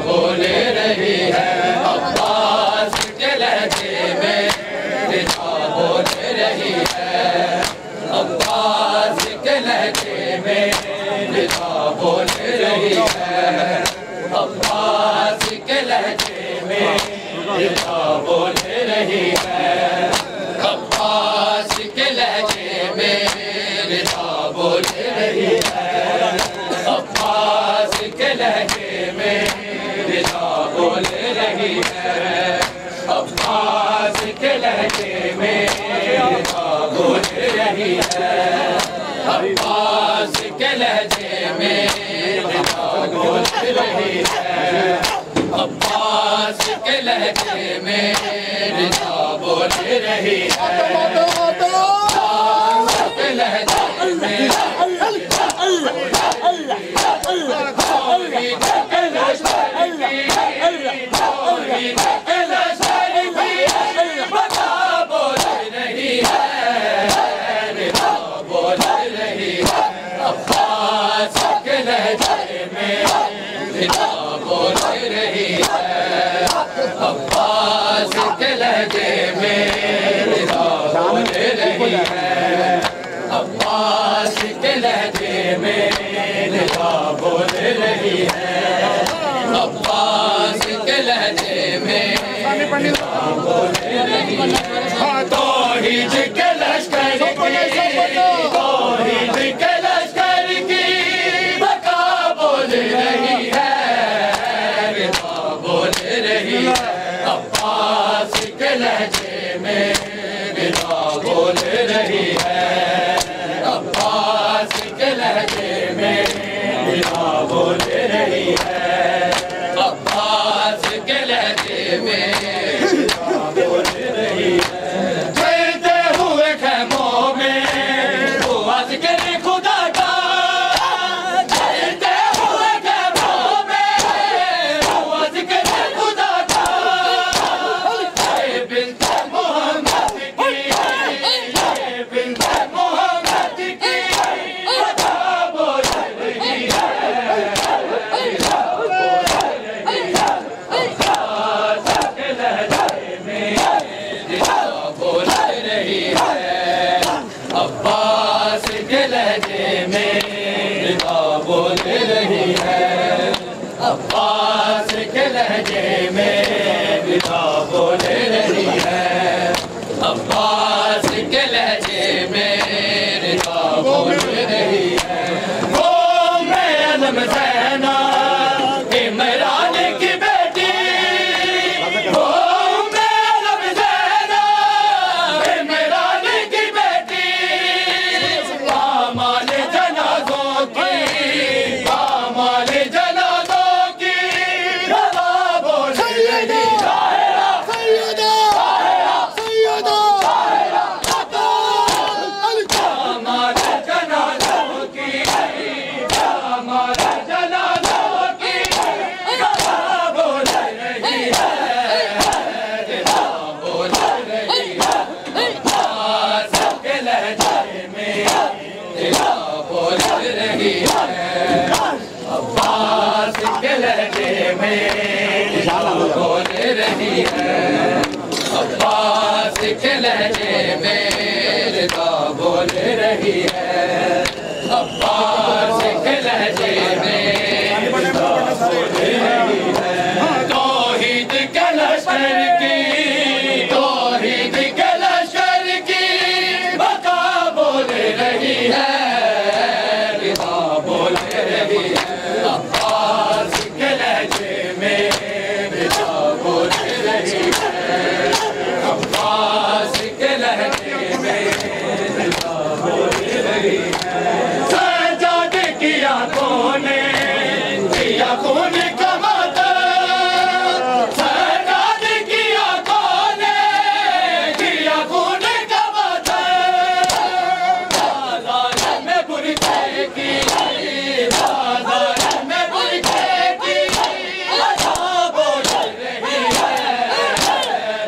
बोले रिदा बोल रही है। अब्बास के लहजे में रिदा बोल रही है। अब्बास के लहजे में रिदा बोल रही है। अब्बास के लहजे में रिदा बोल रही है। अब्बास के लहजे में रिदा बोल रही है। अब्बास के लहजे में रिदा बोल रही है। अब्बास के लहजे में अब्बास के लहजे में रिदा बोल रही है। अब्बास के लहजे में रिदा बोल रही है। अब्बास के लहजे में रिदा बोल रही है। तौहीद के लश्कर की, तौहीद के लश्कर की बका बोल रही है। रिदा बोल रही है। अब्बास के लहजे में रिदा बोल रही है। अब्बास के लहजे में रिदा बोल रही है। अब्बास के लहजे में रिदा बोल रही है। चलते हुए खैमों में हुआ ज़िक्र खुदा का। चलते हुए खैमों में हुआ ज़िक्र खुदा का। बिन्त मोहम्मद की, बिन्त मोहम्मद की बता बोल रही है। अब्बास के लहजे में रिदा बोल रही है। अब्बास के लहजे में रिदा बोल रही है। अब्बास के लहजे में रिदा बोल रही है। अब्बास के लहजे में रिदा बोल रही है। ओ मैं अलम ज़ैना इमरान की बेटी। ओ मैं अलम ज़ैना इमरान की बेटी। आमाल जनाज़ों की, आमाल जनाज़ों की रवा बोल रही है। अब्बास के लहजे में रिदा बोल रही है। अब्बास के लहजे में रिदा बोल रही है। अब्बास के लहजे में रिदा बोल रही है। तौहीद के लश्कर की, तौहीद के लश्कर की बका बोल रही है। रिदा बोल रही है। अब्बास के लहजे में रिदा बोल रही है। अब्बास के लहजे में रिदा बोल रही है। सजाद की आंखों ने दिया खून का मातम। सजाद की आंखों ने दिया खून का मातम। बाज़ार में बुरखे की, बाज़ार में बुरखे की रिदा बोल रही है।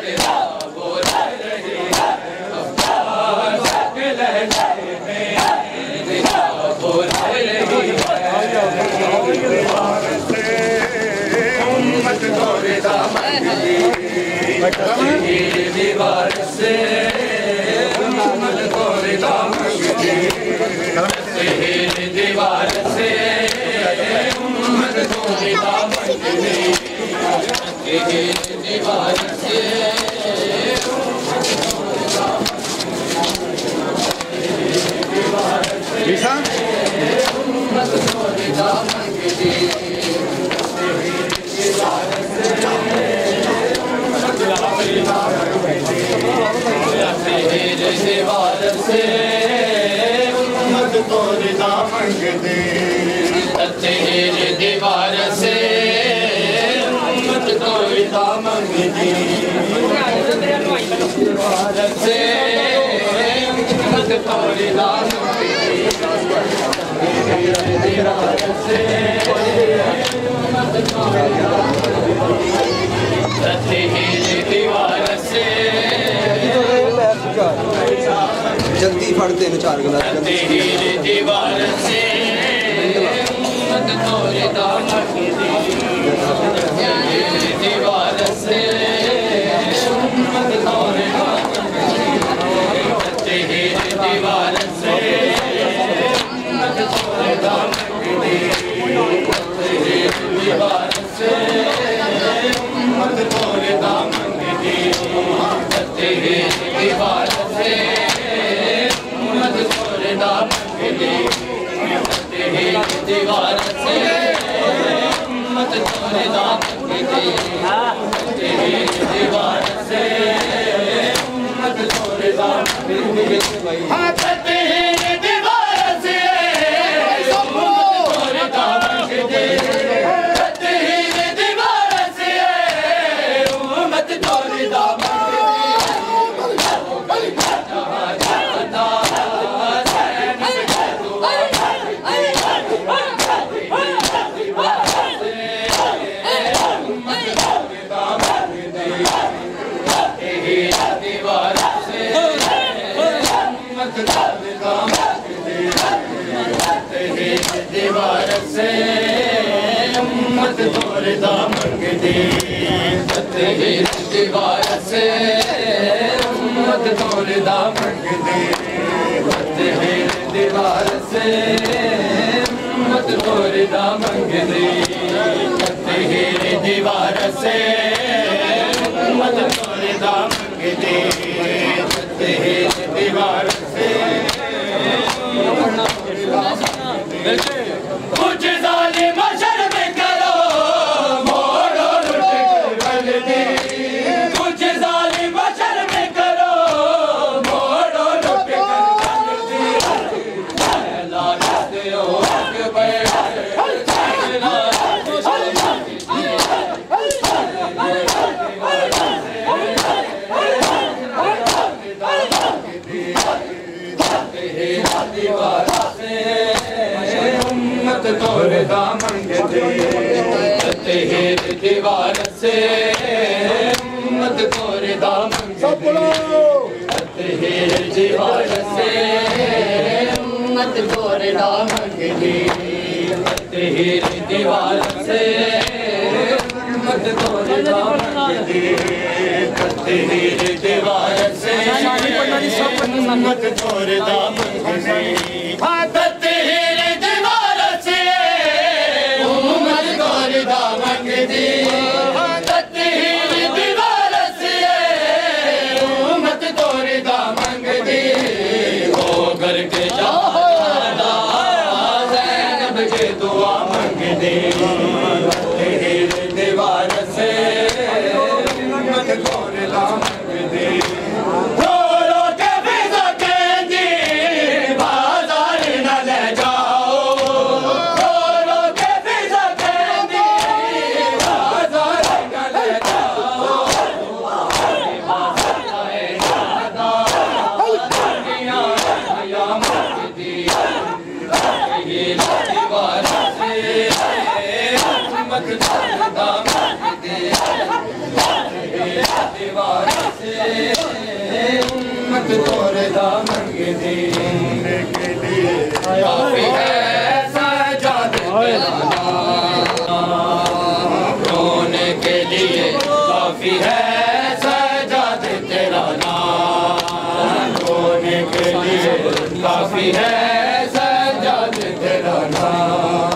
रिदा बोल रही है। अब्बास के लहजे में रिदा बोल रही है। उम्मत को रिदा मंगती दीवार से। उम्मत को रिदा मंगती दीवार से। उम्मत को रिदा मंगती दीवार से मत तोड़ दामन दे तेरे दीवार से मत तोड़ दामन दे दीवार से मत तोड़ दामन दीवार से मत तोड़ तेरे दीवार से जल्दी फड़ते हैं चार गिलास तेरी दीवार से मत तोड़ दामन दीवार से मत तोड़ तेरी दीवार से मत तोड़ दामन दीवार से मत तोड़ दामन तेरी दीवार से मत तोड़ दामन तेरी दीवार से मत तोड़ दामन तेरी दीवार से मत तोड़ दामन हाथ तेरी दीवार से तोड़ दामन तेरी दीवार से मत तोड़ दामन दीवार से मत तोड़ दामन दे तेरी दीवार से मत तोड़ दामन दे तेरी दीवार से मत तोड़ दामन दे तेरी दीवार से मत तोड़ दामन दे तेरी दीवार से कुछ जालिम शर्म करो मोड़ो लुट गलती कुछ जालिम शर्म करो मोड़ो लुट गलती लानत हो दीवार से मत तोड़ दामन दे तेरी दीवार से मत तोड़ दामन तेरी दीवार से मत तोड़ दामन तेरी दीवार से मत तोड़ दामन तेरी दीवार से मत तोड़ दामन तेरी दीवार से मत तोड़ दामन दे तेरी दीवार से मत तोड़ दामन दे ओ घर के जादा ज़ैनब के दुआ मांग दे तेरी दीवार से मत तोड़ दामन दे दीवार से मत तोड़ दामन दे काफी है सजाद रोने के लिए काफी है सजाद तेरा नाम रोने के लिए काफी है सजाद तेरा नाम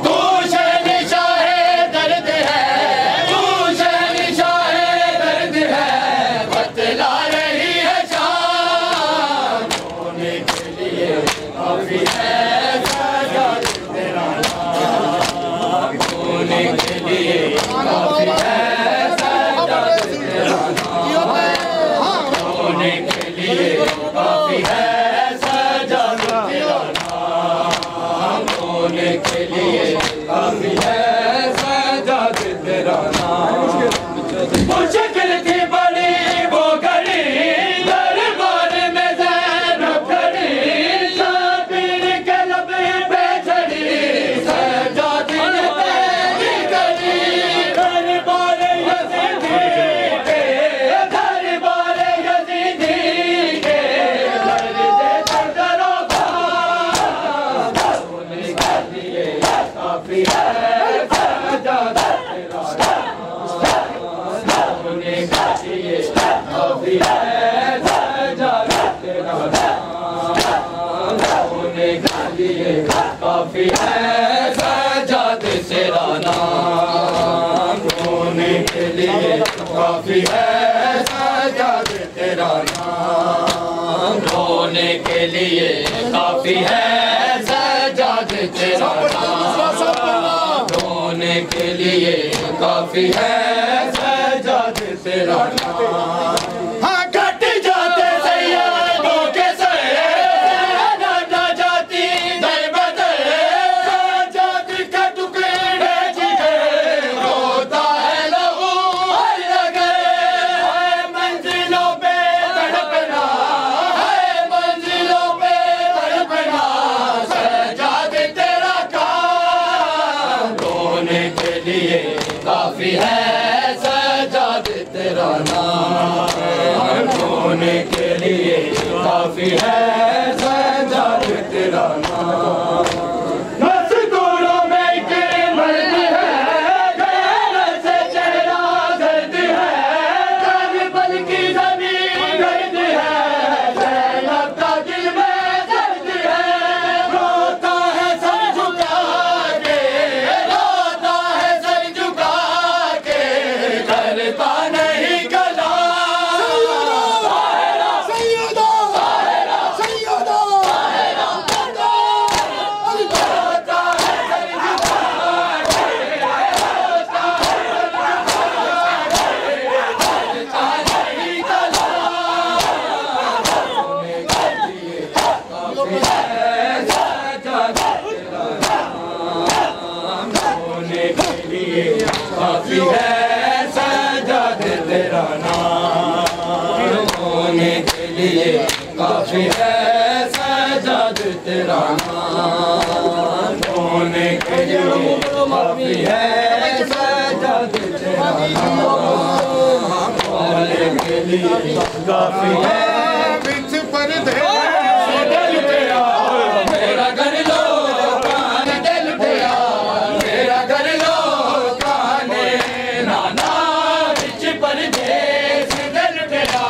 तू शहंशाह दर्द है तू शहंशाह के लिए काफी है सजाद तेरा नाम, रोने के लिए काफी है सजाद तेरा नाम, रोने के लिए काफी है सजाद तेरा नाम। काफी है सजाद तेरा नाम, रोने के लिए काफी है सजाद तेरा नाम। मस्तूरों में एक मर्द है, गैरत से चेहरा दर्द है, करबल की ज़मीन गर्द है, ज़ैनब का दिल में दर्द है, रोता है सर झुका के, रोता है सर झुका के, करता नहीं कला। सैयदा सैयदा सैयदा रोता है सर झुका के, रोता नहीं कला। रोने के लिए काफी है सजाद तेरा नाम, रोने के लिए काफी है सजाद तेरा नाम, रोने के लिए काफी है सजाद तेरा नाम, रोने के लिए काफी है बिच पर्दे मेरा घर लो कान दिल दिया, मेरा घर लो काने नाना बिच परदेस दिल दिया,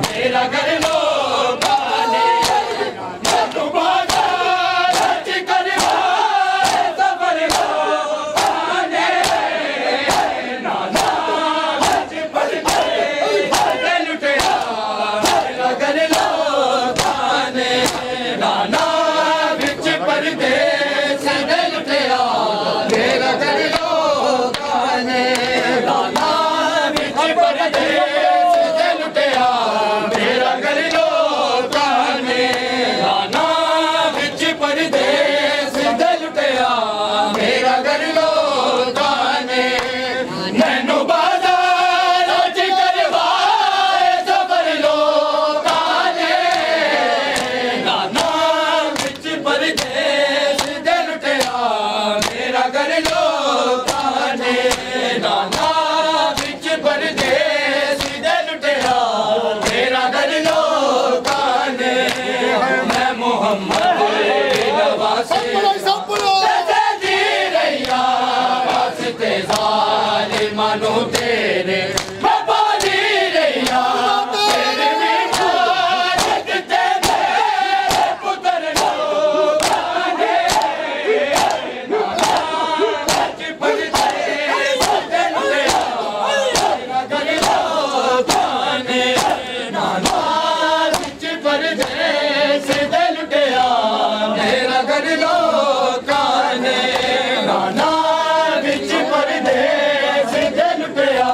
मेरा घर लो काने मैं बाजार सच करवा सफर लो काने नाना बिच परदेस दिल दिया, मेरा घर लो काने नाना बिच परदेस दिल दिया, मेरा घर लो काने नाना बिच परदेस दिल दिया, मेरा घर लो काने नाना बिच परदेस दिल दिया, मेरा घर लो काने मैनू बाजार रोज करवाए सफर लो काने नाना बिच परदेस दिल दिया, मेरा घर लो काने नाना बिच परदेस दिल दिया, मेरा घर लो काने मैं मोहम्मद नवासे जी रैया वास्ते ज़ालिमानू तेरे वफादी रैया, तेरे भी मालिक ते मेरे पुत्र लो काने नाना बिच परदेस दिल दिया, मेरा घर लो काने नाना बिच परदेस दिल दिया, मेरा घर लो काने नाना बिच परदेस दिल दिया,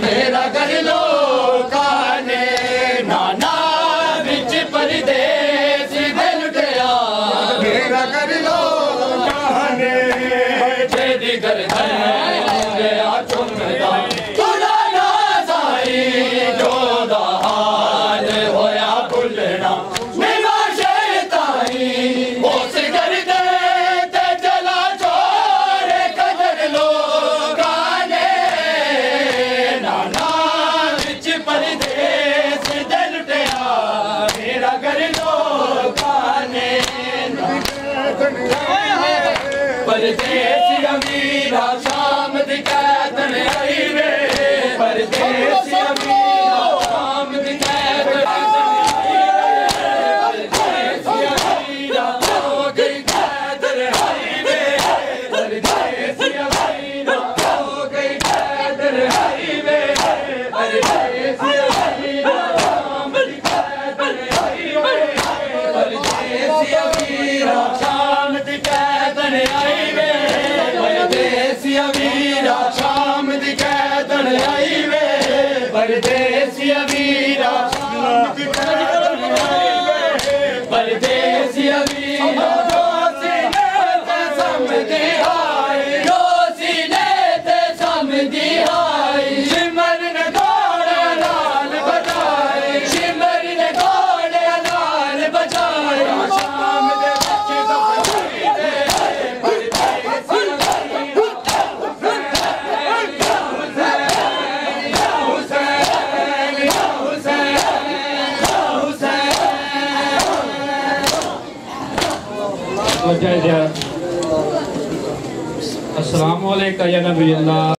मेरा घर लो काने नाना बिच परदेस दिल दिया, मेरा घर लो काने तेरी गर्दन गया चुमदा तुरा ना साई जो दा हाल होया भुलना मेरा शैतानी उस गर्दे ते चला छोड़े कदर लो गाने नाना बिच परदेस दिल दिया, मेरा घर लो गाने परदेसी अमीरा शाम दी कैदन आई वे, परदेसी अमीरा शाम दी कैदन आई वे, परदेसी अमीरा हो गई कैदन आई वे, परदेसी अमीरा हो गई कैदन वतन आई वे परदेसी वीरा परदेसी वीरा अस्सलामु अलैकुम या नबी अल्लाह।